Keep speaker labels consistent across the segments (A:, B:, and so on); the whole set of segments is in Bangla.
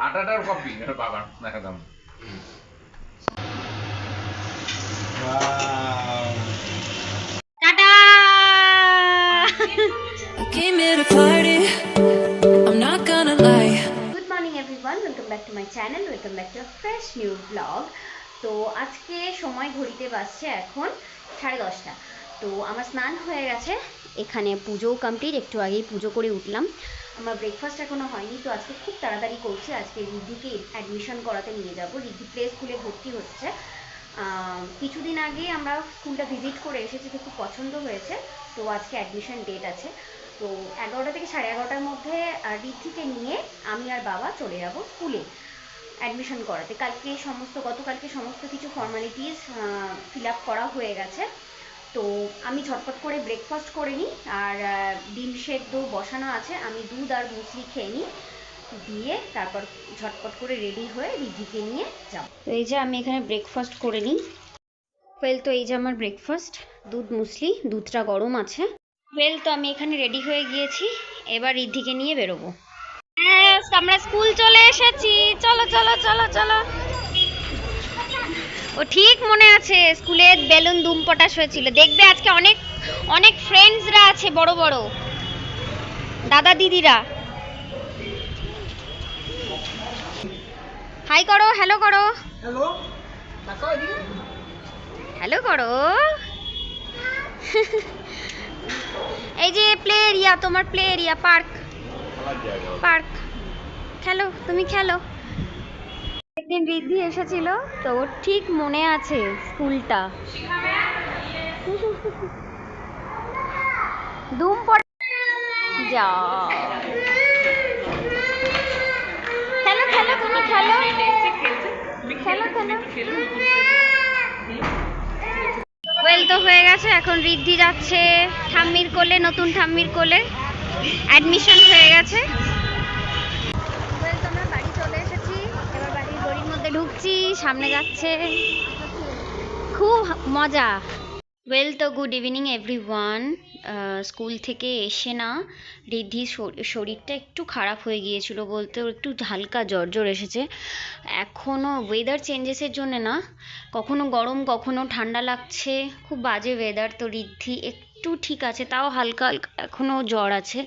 A: আটাটার কপি বাবা একদম।
B: Tata. Good morning everyone, welcome back to my channel, welcome back to a fresh new blog. তো আজকে সময় ঘড়িতে বাজছে এখন 10:30। তো আমার স্নান হয়ে গেছে, এখানে পুজোও কমপ্লিট, একটু আগেই পুজো করে উঠলাম। আমার ব্রেকফাস্ট এখনও হয়নি, তো আজকে খুব তাড়াতাড়ি করছি। আজকে রিদ্ধিকে অ্যাডমিশন করাতে নিয়ে যাব। রিদ্ধি প্লে স্কুলে ভর্তি হচ্ছে। কিছুদিন আগে আমরা স্কুলটা ভিজিট করে এসেছি, তো খুব পছন্দ হয়েছে। তো আজকে অ্যাডমিশন ডেট আছে। তো 11টা থেকে 11:30টার মধ্যে রিদ্ধিকে নিয়ে আমি আর বাবা চলে যাব স্কুলে অ্যাডমিশন করাতে। গতকালকে সমস্ত কিছু ফর্মালিটিস ফিল আপ করা হয়ে গেছে। তো আমি ঝটপট করে ব্রেকফাস্ট করে নিই, আর ডিম সেদ্ধ বসানো আছে, আমি দুধ আর মুসলি খেয়ে নিই, দিয়ে তারপর ঝটপট করে রেডি হয়ে রিদ্ধিকে নিয়ে যাব। তো এই যে আমি এখানে ব্রেকফাস্ট করে নিই। তো এই যে আমার ব্রেকফাস্ট, দুধ মুসলি, দুধটা গরম আছে। তো আমি এখানে রেডি হয়ে গিয়েছি, এবার রিদ্ধিকে নিয়ে বেরোবো। আমরা স্কুল চলে এসেছি, চলো চলো চলো চলো। ও ঠিক মনে আছে, স্কুলে বেলুন দুম পটাশ হয়েছিল। দেখবে আজকে অনেক অনেক ফ্রেন্ডসরা আছে, বড় বড় দাদা দিদিরা। হাই করো, হ্যালো করো, হ্যালো হ্যালো করো। এই যে প্লে এরিয়া, তোমার প্লে এরিয়া, পার্ক পার্ক, খেলো, তুমি খেলো। একদিন রিদ্ধি এসেছিল, তো ওর ঠিক মনে আছে স্কুলটা। ধুম পড়ে যা, খেলো খেলো, তুমি খেলো খেলো খেলো। তো হয়ে গেছে, এখন রিদ্ধি যাচ্ছে ঠাম্মির কোলে, নতুন ঠাম্মির কোলে। অ্যাডমিশন হয়ে গেছে। আমরা বাড়ি চলে এসেছি, এবার বাড়ির গড়ির মধ্যে ঢুকছি, সামনে যাচ্ছে, খুব মজা। তো গুড ইভিনিং এভরিওয়ান। স্কুল থেকে এসে না রিদ্ধির শরীরটা একটু খারাপ হয়ে গিয়েছিল, বলতে ওর একটু হালকা জ্বর জ্বর এসেছে। এখনও ওয়েদার চেঞ্জেসের জন্য না, কখনো গরম কখনো ঠান্ডা লাগছে, খুব বাজে ওয়েদার। তো রিদ্ধি একটু ঠিক আছে, তাও হালকা হালকা এখনও জ্বর আছে।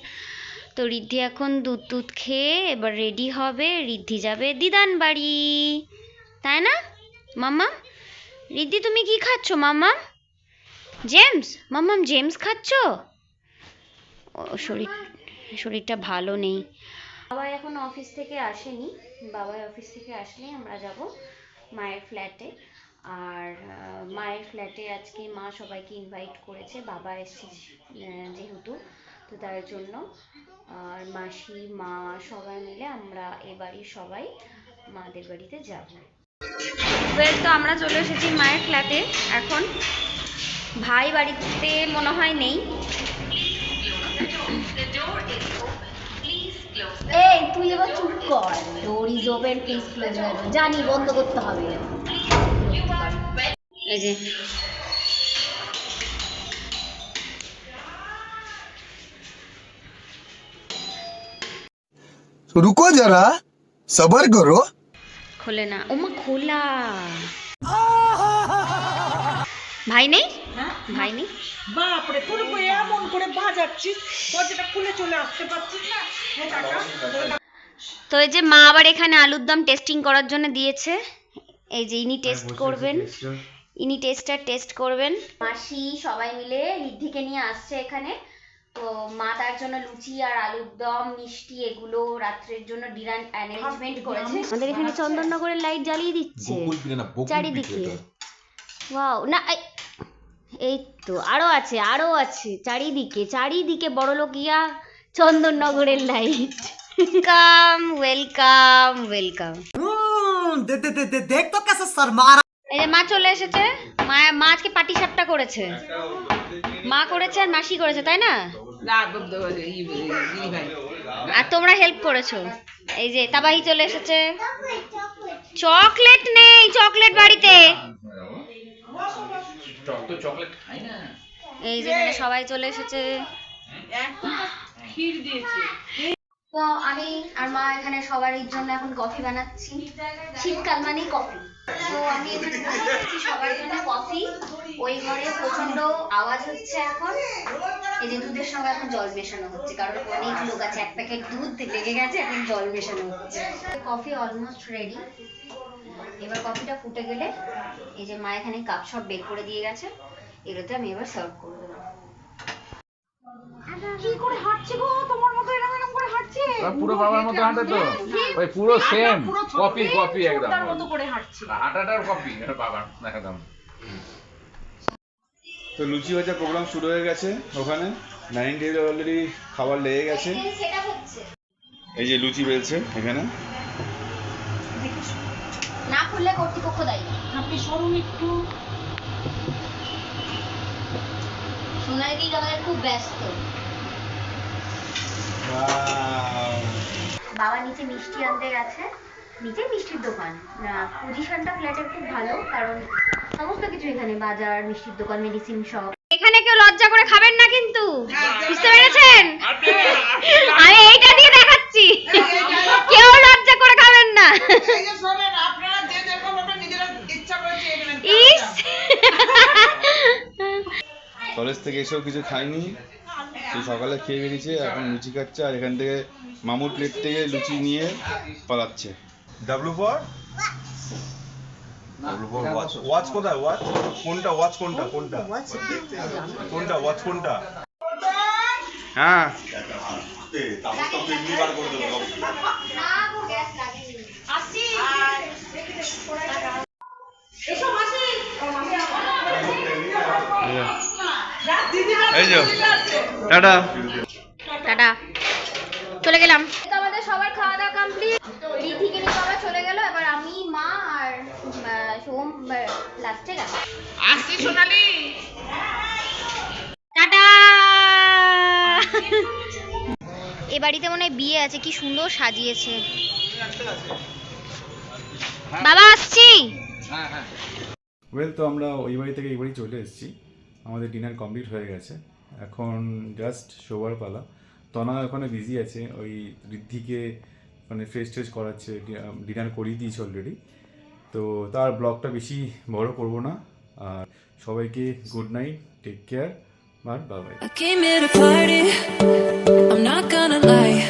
B: তো রিদ্ধি এখন দুধ দুধ খেয়ে এবার রেডি হবে, রিদ্ধি যাবে দিদান বাড়ি, তাই না মাম্মা? রিদ্ধি তুমি কি খাচ্ছ মাম্মা? জেমস, মাম্মাম জেমস খাচ্ছ? ও শরীরটা ভালো নেই। বাবা এখন অফিস থেকে আসেনি, বাবা অফিস থেকে আসলে আমরা যাব মায়ের ফ্ল্যাটে। আর মায়ের ফ্ল্যাটে আজকে মা সবাইকে ইনভাইট করেছে, বাবা এসেছে যেহেতু, তো তার জন্য। আর মাসি মা সবাই মিলে আমরা এ বাড়ির সবাই মাদের বাড়িতে যাব। তো আমরা চলে এসেছি মায়ের ফ্ল্যাটে এখন। ভাই বাড়িতে মনে হয় নেই। এই তুই এবার চুপ কর, door is open please close. জানি বন্ধ করতে হবে। এই যে
C: रुको जरा सबर करो।
B: খোলে না, ওমা খোলা। ভাই নেই, ভাই নেই।
D: বাপরে তোর এমন করে বাজাচ্ছিস, দরজাটা খুলে চলে আসতে পারছিস না?
B: তো এই যে মা আবার এখানে আলুর দম টেস্টিং করার জন্য দিয়েছে। এই যে ইনি টেস্ট করবেন, ইনি টেস্ট করবেন। মাসি সবাই মিলে রিদ্ধিকে নিয়ে আসছে এখানে। তো মা তার জন্য লুচি আর আলুর দম মিষ্টি এগুলো রাত্রের জন্য ডিনার অ্যারেঞ্জমেন্ট করেছে। আমাদের এখানে চন্দননগরের লাইট জ্বালিয়ে দিচ্ছে চারিদিকে। ওয়াও, না এই তো আরো আছে, আরো আছে, চারিদিকে চারিদিকে বড়লোকিয়া চন্দননগরের লাইট। Welcome welcome welcome.
D: দেখ তো কেসে শর্মা।
B: এই যে মা চলে এসেছে। মা আজকে পাটি সাপটা করেছে, মা করেছে আর মাসি করেছে, তাই না? আর তোমরা হেল্প করেছো। এই যে তাবাহি চলে এসেছে। চকলেট নেই, চকলেট বাড়িতে। এই যে সবাই চলে এসেছে। তো আমি আর মা এখানে সবার জন্য এখন কফি বানাচ্ছি, শীতকাল মানেই কফি। তো আমি এখানে বানাচ্ছি সবার জন্য কফি। ওই ঘরে প্রচন্ড আওয়াজ হচ্ছে এখন, এই যে দুধের সঙ্গে এখন জল মেশানো হচ্ছে, কারণ অনেক লোক আছে, 1 প্যাকেট দুধ লেগে গেছে, এখন জল মেশানো হচ্ছে। Coffee almost ready. এবার কফিটা ফুটে গেলে এই যে মা এখানে কাপ সব বের করে দিয়ে গেছে, এগুলোতে আমি এবার সার্ভ করে দেবো।
D: কি করে হাঁটছে গো, তোমার মতো এরকম করে হাঁটছে?
A: পুরো বাবার মতো হাঁটে তো, ওই পুরো সেম কপি কপি একদম
D: তার মতো করে হাঁটছে।
A: হাঁটাটার কপি বাবার একদম।
E: তো লুচি ভাজা প্রোগ্রাম শুরু হয়ে গেছে ওখানে, ডাইনিং টেবিলে অলরেডি খাবার লেগে গেছে। এই যে লুচি বেলছে এখানে।
B: না খুললে কর্তৃপক্ষ দায়ী।
D: আপনি সরুন একটু।
B: সোনালি আমাদের খুব ব্যস্ত। বাবা নিচে মিষ্টি আনতে গেছে, নিচে মিষ্টির দোকান। পজিশনটা ফ্ল্যাটের খুব ভালো, কারণ সমস্ত কিছু এখানে, বাজার, মিষ্টির দোকান, মেডিসিন শপ। এখানে কেউ লজ্জা করে খাবেন না কিন্তু, বুঝতে পেরেছেন? আমি এইটা দিয়ে দেখাচ্ছি, কেউ লজ্জা করে খাবেন না। ইস,
E: কলেজ থেকে এসেও কিছু খাইনি, তো সকালে খেয়ে বেরিয়েছে, এখন লুচি খাচ্ছে। আর এখান থেকে মামুর প্লেট থেকে লুচি নিয়ে পালাচ্ছে। ডাব্লু ফর ওয়াচ কোথায়? ওয়াচ কোনটা? ওয়াচ কোনটা? কোনটা কোনটা? ওয়াচ কোনটা? হ্যাঁ এই যে টাটা
B: টাটা, চলে গেলাম। তো আমাদের সবার খাওয়া দাওয়া কমপ্লিট, রিধিকে নিয়ে বাবা চলে গেল। এবার আমি, মা আর সোম লাস্টে গেল।
D: আসি সোনালি।
B: টাটা। এ বাড়িতে মনে হয় বিয়ে আছে, কি সুন্দর সাজিয়েছে। বাবা আসছি।
A: হ্যাঁ হ্যাঁ।
E: ওয়েল, তো আমরা ওই বাড়ি থেকে এই বাড়ি চলে এসেছি। আমাদের ডিনার কমপ্লিট হয়ে গেছে, এখন জাস্ট শোবার পালা। তনা ওখানে বিজি আছে, ওই ঋদ্ধিকে মানে ফ্রেশ ট্রেশ করাচ্ছে, ডিনার করিয়ে দিয়েছে অলরেডি। তো তার ব্লগটা বেশি বড় করব না, আর সবাইকে good night, take care, bye bye.
F: I came here to party, I'm not gonna lie.